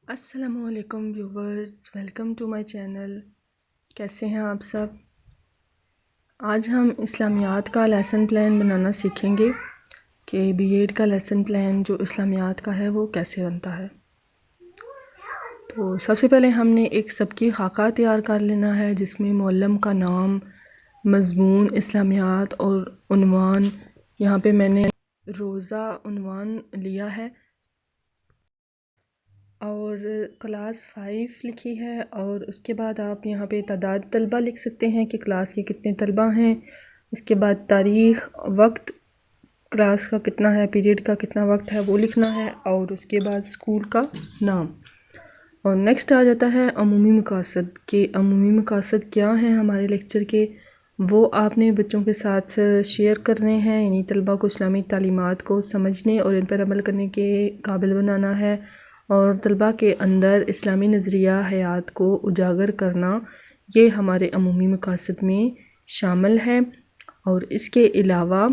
السلام علیکم viewers, welcome to my channel. کیسے ہیں آپ سب؟ آج ہم اسلامیات کا لیسن پلان بنانا سیکھیں گے کہ بی ایڈ کا لیسن پلان جو اسلامیات کا ہے وہ کیسے بنتا ہے۔ تو سب سے پہلے ہم نے ایک سبکی خاکہ تیار کر لینا ہے جس میں معلم کا نام، مضمون، اسلامیات اور عنوان۔ یہاں پہ میں نے روزہ عنوان لیا ہے اور کلاس 5 لکھی ہے، اور اس کے بعد آپ یہاں پہ تعداد طلبہ لکھ سکتے ہیں کہ کلاس کے کتنے طلبہ ہیں۔ اس کے بعد تاریخ، وقت کلاس کا کتنا ہے، پیریڈ کا کتنا وقت ہے وہ لکھنا ہے، اور اس کے بعد اسکول کا نام۔ اور نیکسٹ آ جاتا ہے عمومی مقاصد کہ عمومی مقاصد کیا ہیں ہمارے لیکچر کے، وہ آپ نے بچوں کے ساتھ شیئر کرنے ہیں، یعنی طلبہ کو اسلامی تعلیمات کو سمجھنے اور ان پر عمل کرنے کے قابل بنانا ہے، اور طلبہ کے اندر اسلامی نظریہ حیات کو اجاگر کرنا، یہ ہمارے عمومی مقاصد میں شامل ہے۔ اور اس کے علاوہ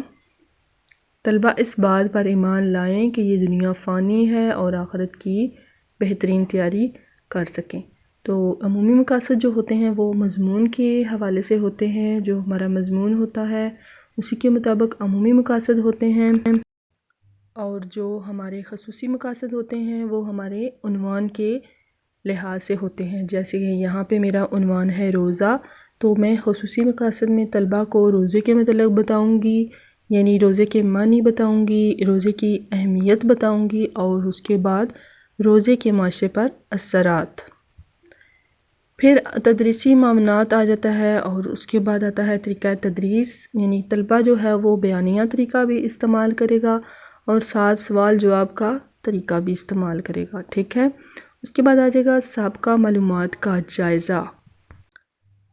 طلبہ اس بات پر ایمان لائیں کہ یہ دنیا فانی ہے اور آخرت کی بہترین تیاری کر سکیں۔ تو عمومی مقاصد جو ہوتے ہیں وہ مضمون کے حوالے سے ہوتے ہیں، جو ہمارا مضمون ہوتا ہے اسی کے مطابق عمومی مقاصد ہوتے ہیں، اور جو ہمارے خصوصی مقاصد ہوتے ہیں وہ ہمارے عنوان کے لحاظ سے ہوتے ہیں۔ جیسے کہ یہاں پہ میرا عنوان ہے روزہ، تو میں خصوصی مقاصد میں طلبہ کو روزے کے متعلق بتاؤں گی، یعنی روزے کے معنی بتاؤں گی، روزے کی اہمیت بتاؤں گی، اور اس کے بعد روزے کے معاشرے پر اثرات۔ پھر تدریسی معاونات آ جاتا ہے، اور اس کے بعد آتا ہے طریقہ تدریس، یعنی طلبہ جو ہے وہ بیانیہ طریقہ بھی استعمال کرے گا اور ساتھ سوال جواب کا طریقہ بھی استعمال کرے گا، ٹھیک ہے۔ اس کے بعد آ جائے گا سابقہ معلومات کا جائزہ،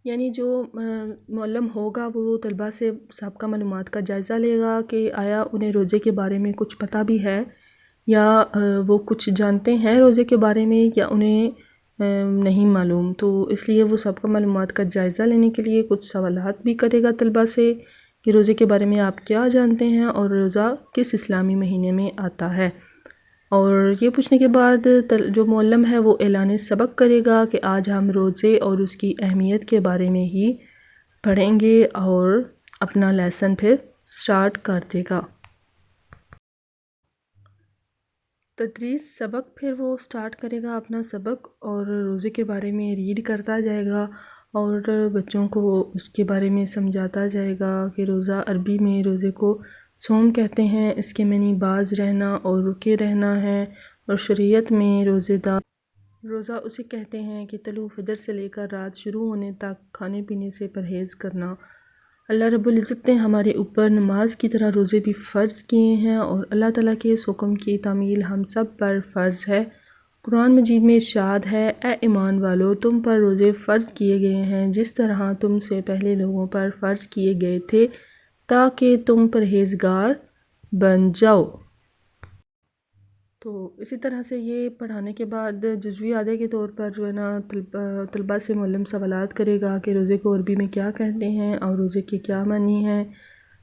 یعنی جو معلم ہوگا وہ طلبہ سے سابقہ معلومات کا جائزہ لے گا کہ آیا انہیں روزے کے بارے میں کچھ پتہ بھی ہے، یا وہ کچھ جانتے ہیں روزے کے بارے میں، یا انہیں نہیں معلوم۔ تو اس لیے وہ سابقہ معلومات کا جائزہ لینے کے لیے کچھ سوالات بھی کرے گا طلبہ سے کہ روزے کے بارے میں آپ کیا جانتے ہیں اور روزہ کس اسلامی مہینے میں آتا ہے۔ اور یہ پوچھنے کے بعد جو معلم ہے وہ اعلان سبق کرے گا کہ آج ہم روزے اور اس کی اہمیت کے بارے میں ہی پڑھیں گے، اور اپنا لیسن پھر سٹارٹ کر دے گا۔ تدریس سبق پھر وہ سٹارٹ کرے گا اپنا سبق، اور روزے کے بارے میں ریڈ کرتا جائے گا اور بچوں کو اس کے بارے میں سمجھاتا جائے گا کہ روزہ عربی میں روزے کو صوم کہتے ہیں، اس کے معنی باز رہنا اور رکے رہنا ہے، اور شریعت میں روزہ اسے کہتے ہیں کہ طلوع فجر سے لے کر رات شروع ہونے تک کھانے پینے سے پرہیز کرنا۔ اللہ رب العزت نے ہمارے اوپر نماز کی طرح روزے بھی فرض کیے ہیں، اور اللہ تعالیٰ کے اس حکم کی تعمیل ہم سب پر فرض ہے۔ قرآن مجید میں ارشاد ہے، اے ایمان والو، تم پر روزے فرض کیے گئے ہیں جس طرح تم سے پہلے لوگوں پر فرض کیے گئے تھے تاکہ تم پرہیزگار بن جاؤ۔ تو اسی طرح سے یہ پڑھانے کے بعد جزوی اعادے کے طور پر جو ہے نا طلبہ سے معلم سوالات کرے گا کہ روزے کو عربی میں کیا کہتے ہیں اور روزے کے کیا معنی ہیں۔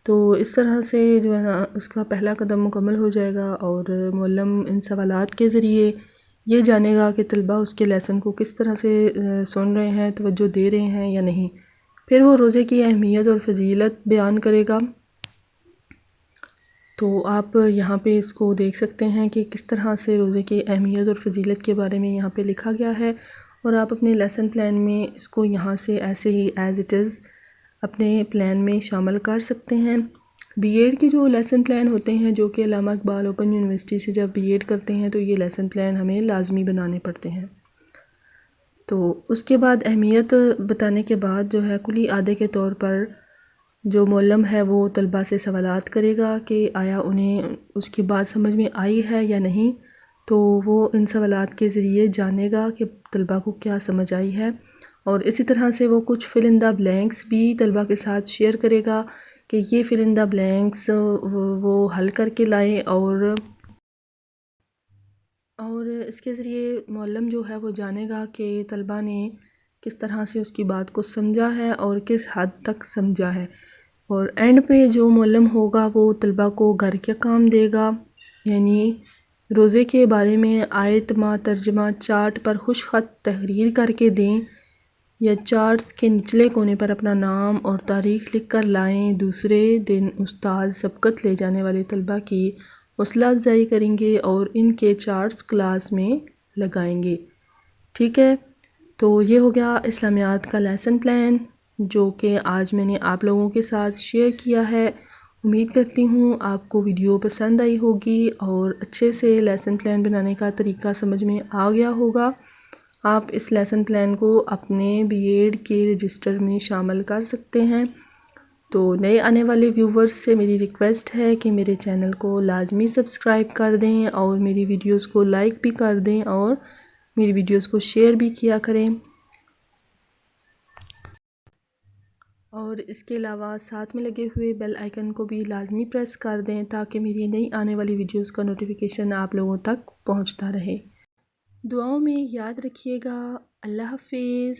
تو اس طرح سے جو ہے نا اس کا پہلا قدم مکمل ہو جائے گا، اور معلم ان سوالات کے ذریعے یہ جانے گا کہ طلبہ اس کے لیسن کو کس طرح سے سن رہے ہیں، توجہ دے رہے ہیں یا نہیں۔ پھر وہ روزے کی اہمیت اور فضیلت بیان کرے گا۔ تو آپ یہاں پہ اس کو دیکھ سکتے ہیں کہ کس طرح سے روزے کی اہمیت اور فضیلت کے بارے میں یہاں پہ لکھا گیا ہے، اور آپ اپنے لیسن پلان میں اس کو یہاں سے ایسے ہی ایز اٹ از اپنے پلان میں شامل کر سکتے ہیں۔ بی ایڈ کے جو لیسن پلان ہوتے ہیں، جو کہ علامہ اقبال اوپن یونیورسٹی سے جب بی ایڈ کرتے ہیں تو یہ لیسن پلان ہمیں لازمی بنانے پڑتے ہیں۔ تو اس کے بعد اہمیت بتانے کے بعد جو ہے کلی اعادے کے طور پر جو معلم ہے وہ طلبہ سے سوالات کرے گا کہ آیا انہیں اس کی بات سمجھ میں آئی ہے یا نہیں۔ تو وہ ان سوالات کے ذریعے جانے گا کہ طلبہ کو کیا سمجھ آئی ہے، اور اسی طرح سے وہ کچھ فل ان دا بلینکس بھی طلبہ کے ساتھ شیئر کرے گا کہ یہ فل ان دا بلینکس وہ حل کر کے لائیں، اور اس کے ذریعے معلم جو ہے وہ جانے گا کہ طلبہ نے کس طرح سے اس کی بات کو سمجھا ہے اور کس حد تک سمجھا ہے۔ اور اینڈ پہ جو معلم ہوگا وہ طلبہ کو گھر کے کام دے گا، یعنی روزے کے بارے میں آیت ما ترجمہ چارٹ پر خوش خط تحریر کر کے دیں یا چارٹس کے نچلے کونے پر اپنا نام اور تاریخ لکھ کر لائیں۔ دوسرے دن استاد سبقت لے جانے والے طلبہ کی حوصلہ افزائی کریں گے اور ان کے چارٹس کلاس میں لگائیں گے۔ ٹھیک ہے، تو یہ ہو گیا اسلامیات کا لیسن پلان جو کہ آج میں نے آپ لوگوں کے ساتھ شیئر کیا ہے۔ امید کرتی ہوں آپ کو ویڈیو پسند آئی ہوگی اور اچھے سے لیسن پلان بنانے کا طریقہ سمجھ میں آ گیا ہوگا۔ آپ اس لیسن پلان کو اپنے بی ایڈ کے رجسٹر میں شامل کر سکتے ہیں۔ تو نئے آنے والے ویورز سے میری ریکویسٹ ہے کہ میرے چینل کو لازمی سبسکرائب کر دیں اور میری ویڈیوز کو لائک بھی کر دیں اور میری ویڈیوز کو شیئر بھی کیا کریں، اور اس کے علاوہ ساتھ میں لگے ہوئے بیل آئیکن کو بھی لازمی پریس کر دیں تاکہ میری نئی آنے والی ویڈیوز کا نوٹیفیکیشن آپ لوگوں تک پہنچتا رہے۔ دعاؤں میں یاد رکھیے گا۔ اللہ حافظ۔